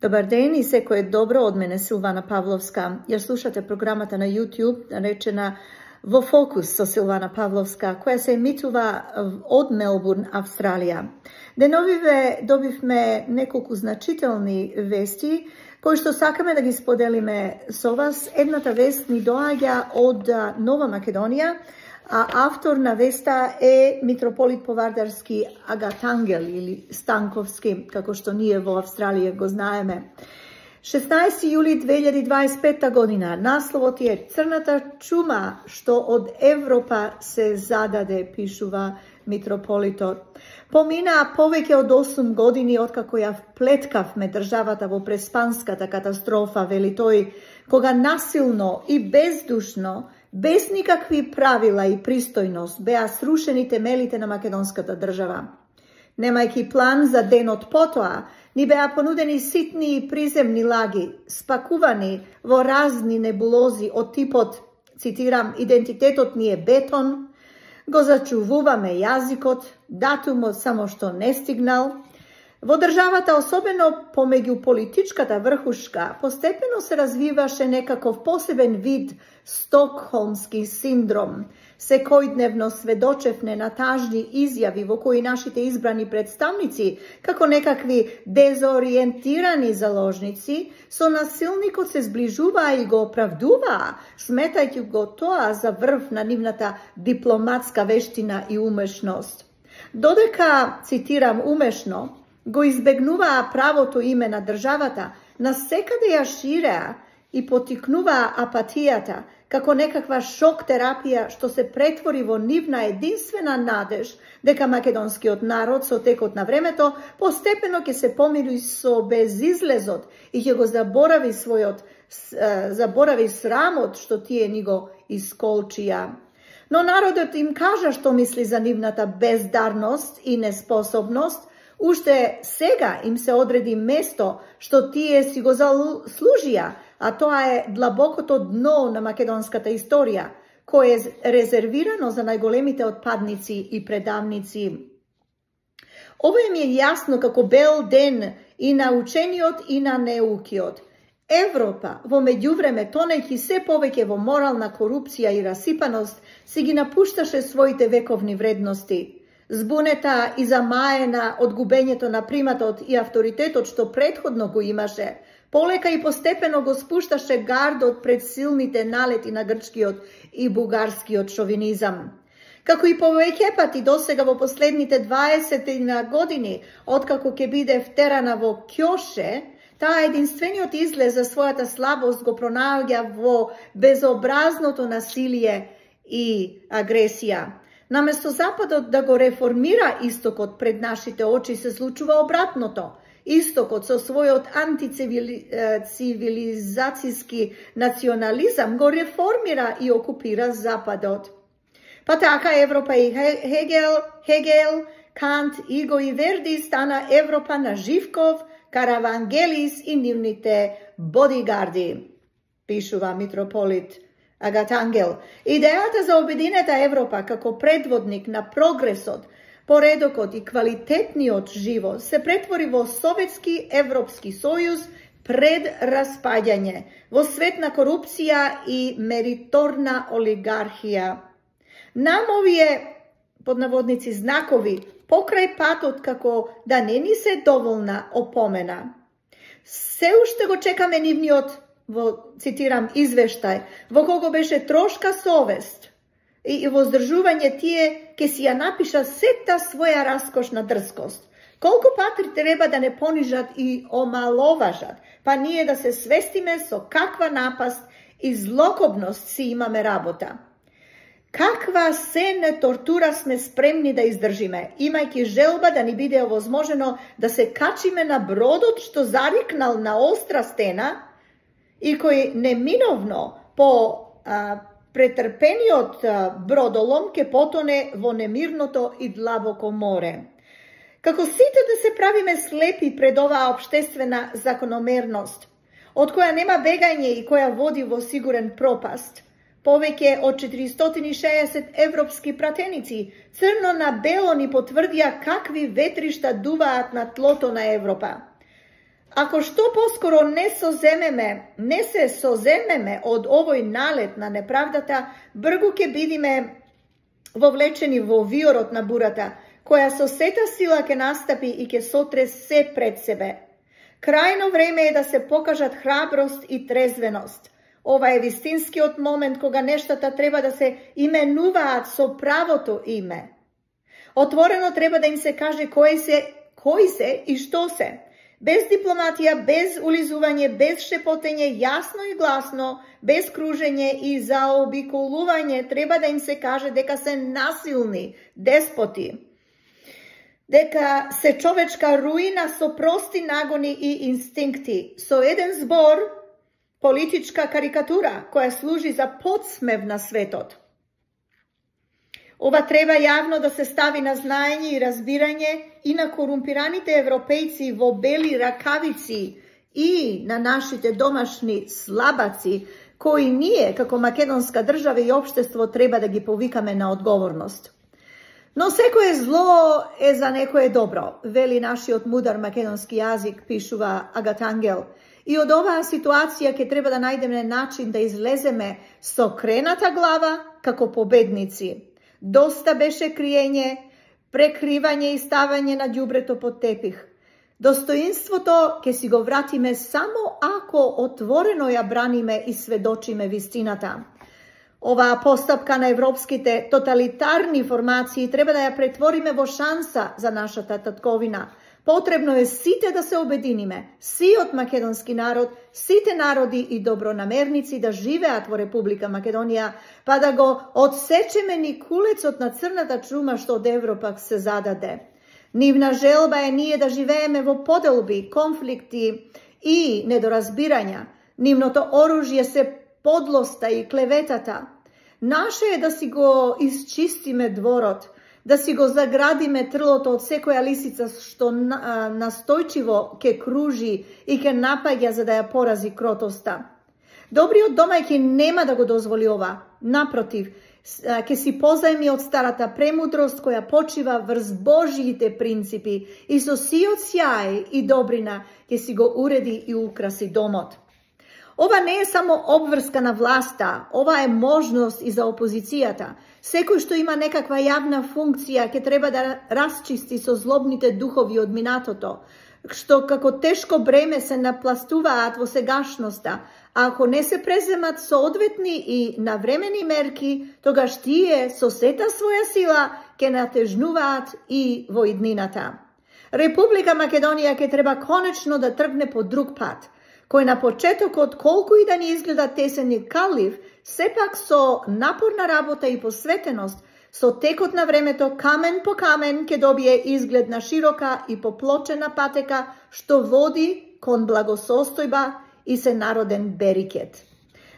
Dobar den i seko je dobro od mene Silvana Pavlovska, jer slušate programata na YouTube, narečena Vo Fokus со Silvana Pavlovska, koja se emituva od Melbourne, Австралија. Деновиве добивме неколку значителни вести, кои што сакаме да ги споделиме со вас. Едната вест ни доаѓа од Нова Македонија, а автор на веста е митрополит Повардарски Агатангел или Станковски, како што ние во Австралија го знаеме. 16 јули 2025 година, насловот е Црната чума што од Европа се зададе, пишува митрополитот. Поминаа повеќе од 8 години откако ја вплеткавме државата во преспанската катастрофа, вели тој, кога насилно и бездушно, без никакви правила и пристојност, беа срушени темелите на македонската држава. Немајки план за денот потоа, ни беа понудени ситни и приземни лаги, спакувани во разни небулози од типот, цитирам, идентитетот ни е бетон, го зачувуваме јазикот, датумот само што не стигнал. Во државата, особено помеѓу политичката врхушка, постепено се развиваше некаков посебен вид стокхолмски синдром. Секојдневно сведочевне на тажни изјави во кои нашите избрани представници, како некакви дезориентирани заложници, со насилникот се зближуваа и го оправдуваа, сметајќи го тоа за врв на нивната дипломатска вештина и умешност. Додека, цитирам, умешно, го избегнуваа правото име на државата, насекаде ја ширеа и потикнуваа апатијата, како некаква шок терапија што се претвори во нивна единствена надеж дека македонскиот народ со текот на времето постепено ќе се помири со безизлезот и ќе го заборави срамот што тие ни го исколчија. Но народот им кажа што мисли за нивната бездарност и неспособност. Уште сега им се одреди место што тие си го заслужија, а тоа е длабокото дно на македонската историја, кое е резервирано за најголемите отпадници и предавници. Ова им е јасно како бел ден и на учениот и на неукиот. Европа, во меѓувреме, тонејќи се повеќе во морална корупција и расипаност, си ги напушташе своите вековни вредности. Збунета и замаена од губењето на приматот и авторитетот што претходно го имаше, полека и постепено го спушташе гардот пред силните налети на грчкиот и бугарскиот шовинизам. Како и повеќе пати досега во последните 20 години, откако ќе биде втерана во ќоше, таа единствениот излез за својата слабост го пронаоѓа во безобразното насилие и агресија. Наместо Западот да го реформира Истокот пред нашите очи, се случува обратното. Истокот со својот антицивилизацијски национализам го реформира и окупира Западот. Па така Европа и Хегел, Кант, Иго и Верди стана Европа на Живков, Каравангелис и нивните бодигарди, пишува митрополит Агатангел. Идејата за обединета Европа како предводник на прогресот, поредокот и квалитетниот живот се претвори во Советски Европски сојуз пред распаѓање, во свет на корупција и мериторна олигархија. Нам овие, под наводници, знакови, покрај патот како да не ни се доволна опомена. Се уште го чекаме нивниот, во, цитирам, извештај, во кого беше трошка совест и воздржување, тие ке си ја напиша сета своја раскошна дрскост. Колку пати треба да не понижат и омаловажат, па ние да се свестиме со каква напаст и злокобност си имаме работа. Каква се тортура сме спремни да издржиме, имајќи желба да ни биде овозможено да се качиме на бродот што зарикнал на остра стена и кој неминовно по претрпениот бродолом ке потоне во немирното и длабоко море. Како сите да се правиме слепи пред оваа општествена закономерност, од која нема бегање и која води во сигурен пропаст, повеќе од 460 европски пратеници црно на бело ни потврдија какви ветришта дуваат на тлото на Европа. Ако што поскоро не се соземеме од овој налет на неправдата, бргу ќе бидиме вовлечени во виорот на бурата, која со сета сила ќе настапи и ќе сотре се пред себе. Крајно време е да се покажат храброст и трезвеност. Ова е вистинскиот момент кога нештата треба да се именуваат со правото име. Отворено треба да им се каже кои се и што се. Без дипломатија, без улизување, без шепотење, јасно и гласно, без кружење и заобиколување, треба да им се каже дека се насилни деспоти, дека се човечка руина со прости нагони и инстинкти, со еден збор, политичка карикатура која служи за подсмев на светот. Ова треба јавно да се стави на знаење и разбирање и на корумпираните европејци во бели ракавици и на нашите домашни слабаци, кои ние, како македонска држава и општество, треба да ги повикаме на одговорност. Но секое зло е за некое добро, вели нашиот мудар македонски јазик, пишува Агатангел. И од оваа ситуација ќе треба да најдеме начин да излеземе со крената глава како победници. Доста беше криење, прекривање и ставање на ѓубрето под тепих. Достоинството ќе си го вратиме само ако отворено ја браниме и сведочиме вистината. Оваа постапка на европските тоталитарни формации треба да ја претвориме во шанса за нашата татковина. Потребно е сите да се обединиме, сиот македонски народ, сите народи и добронамерници да живеат во Република Македонија, па да го одсечеме ни кулецот на црната чума што од Европа се зададе. Нивна желба е ние да живееме во поделби, конфликти и недоразбирања. Нивното оружје се подлоста и клеветата. Наше е да си го исчистиме дворот, да си го заградиме трлото од секоја лисица што настојчиво ќе кружи и ќе напаѓа за да ја порази кротоста. Добриот домајќин нема да го дозволи ова. Напротив, ќе си позајми од старата премудрост која почива врз Божиите принципи и со сиот сјај и добрина ќе си го уреди и украси домот. Ова не е само обврска на власта, ова е можност и за опозицијата. Секој што има некаква јавна функција ќе треба да расчисти со злобните духови од минатото, што како тешко бреме се напластуваат во сегашноста, а ако не се преземат соодветни и навремени мерки, тогаш тие со сета своја сила ќе натежнуваат и во иднината. Република Македонија ќе треба конечно да тргне по друг пат, кој на почетокот, колку и да ни изгледа тесен и калив, сепак со напорна работа и посветеност, со текот на времето, камен по камен, ќе добие изглед на широка и поплочена патека, што води кон благосостојба и се народен берикет.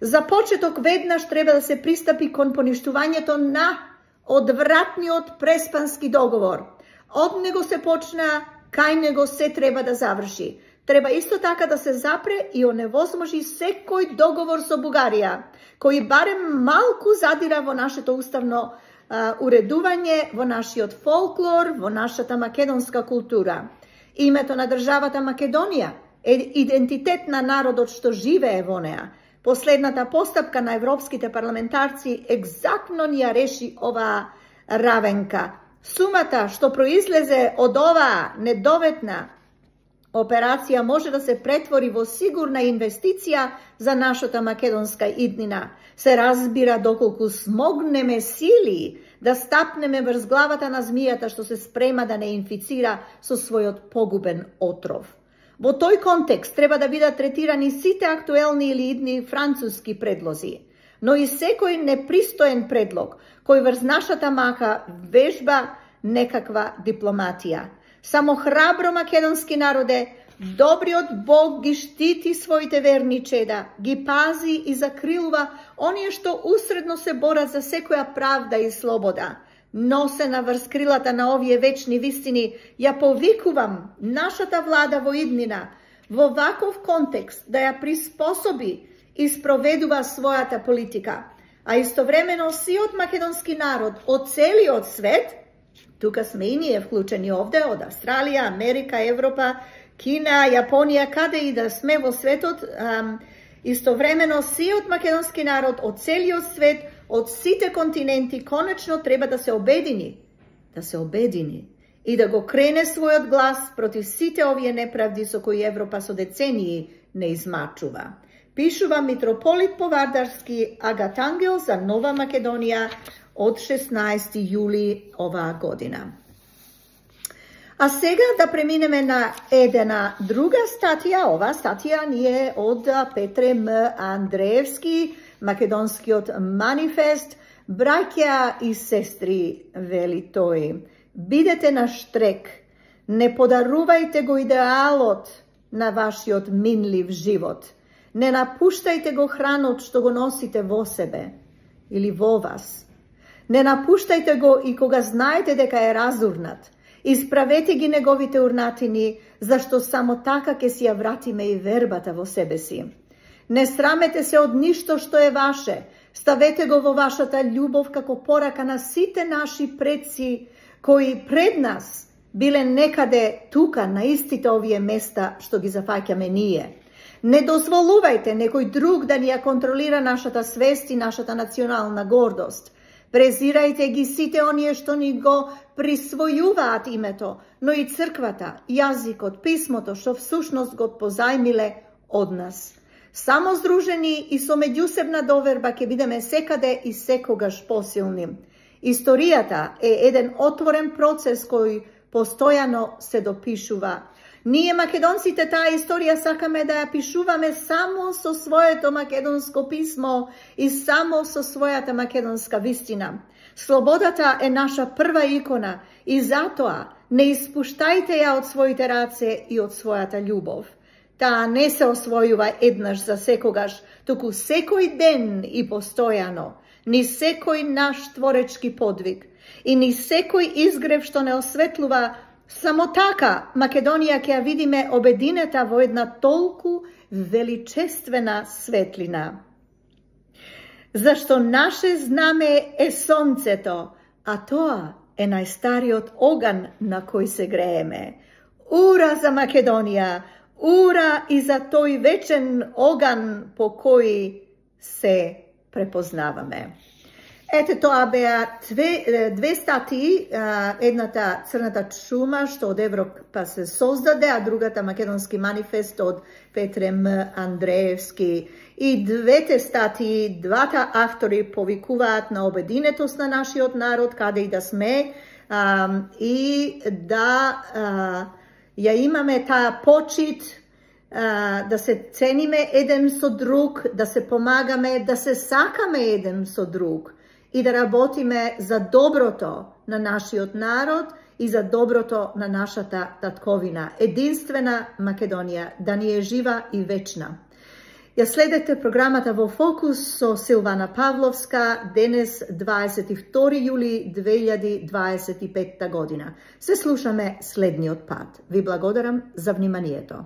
За почеток веднаш треба да се пристапи кон поништувањето на одвратниот преспански договор. Од него се почна, кај него се треба да заврши. Треба исто така да се запре и оневозможи секој договор со Бугарија, кој барем малку задира во нашето уставно уредување, во нашиот фолклор, во нашата македонска култура. Името на државата Македонија е идентитет на народот што живее во неа. Последната постапка на европските парламентарци екзактно ни ја реши оваа равенка. Сумата што произлезе од оваа недоветна операција може да се претвори во сигурна инвестиција за нашата македонска иднина. Се разбира доколку смогнеме сили да стапнеме врз главата на змијата што се спрема да не инфицира со својот погубен отров. Во тој контекст треба да бидат третирани сите актуелни или идни француски предлози, но и секој непристоен предлог кој врз нашата мака вежба некаква дипломатија. Само храбро македонски народе, добриот Бог ги штити своите верни чеда, ги пази и закрилува оние што усредно се борат за секоја правда и слобода. Носена врз крилата на овие вечни вистини, ја повикувам нашата влада во иднина, во ваков контекст да ја приспособи и спроведува својата политика, а истовремено сиот македонски народ од целиот свет, тука сме и ние вклучени овде, од Австралија, Америка, Европа, Кина, Јапонија, каде и да сме во светот, истовремено сиот македонски народ од целиот свет, од сите континенти, конечно треба да се обедини и да го крене својот глас против сите овие неправди со кои Европа со децении не измачува. Пишува митрополит Повардарски Агат Ангел за Нова Македонија од 16 јули оваа година. А сега да преминеме на една друга статија. Ова статија ни е од Петре М. Андреевски, Македонскиот манифест. Браќа и сестри, вели тој, бидете на штрек, не подарувајте го идеалот на вашиот минлив живот. Не напуштајте го хранот што го носите во себе или во вас. Не напуштајте го и кога знаете дека е разурнат. Исправете ги неговите урнатини, зашто само така ќе си ја вратиме и вербата во себе си. Не срамете се од ништо што е ваше. Ставете го во вашата љубов како порака на сите наши предци кои пред нас биле некаде тука на истите овие места што ги зафаќаме ние. Не дозволувајте некој друг да ни ја контролира нашата свест и нашата национална гордост. Презирајте ги сите оние што ни го присвојуваат името, но и црквата, јазикот, писмото што всушност го позајмиле од нас. Само здружени и со меѓусебна доверба ќе бидеме секаде и секогаш посилни. Историјата е еден отворен процес кој постојано се допишува. Ние македонците таа историја сакаме да ја пишуваме само со своето македонско писмо и само со својата македонска вистина. Слободата е наша прва икона и затоа не испуштајте ја од своите раце и од својата љубов. Таа не се освојува еднаш за секогаш, туку секој ден и постојано, ни секој наш творечки подвиг и ни секој изгрев што не осветлува. Само така Македонија ќе ја видиме обединета во една толку величествена светлина. Зашто наше знаме е сонцето, а тоа е најстариот оган на кој се грееме. Ура за Македонија, ура и за тој вечен оган по кој се препознаваме. Ете, тоа беа две статии, едната Црната чума, што од Европа се создаде, а другата Македонски манифест од Петре М. Андреевски. И двете статии, двата автори повикуваат на обединетост на нашиот народ, каде и да сме, и да ја имаме таа почит, да се цениме еден со друг, да се помагаме, да се сакаме еден со друг и да работиме за доброто на нашиот народ и за доброто на нашата татковина. Единствена Македонија, да ни е жива и вечна. Ја следете програмата Во фокус со Силвана Павловска, денес 22 јули 2025 година. Се слушаме следниот пат. Ви благодарам за вниманието.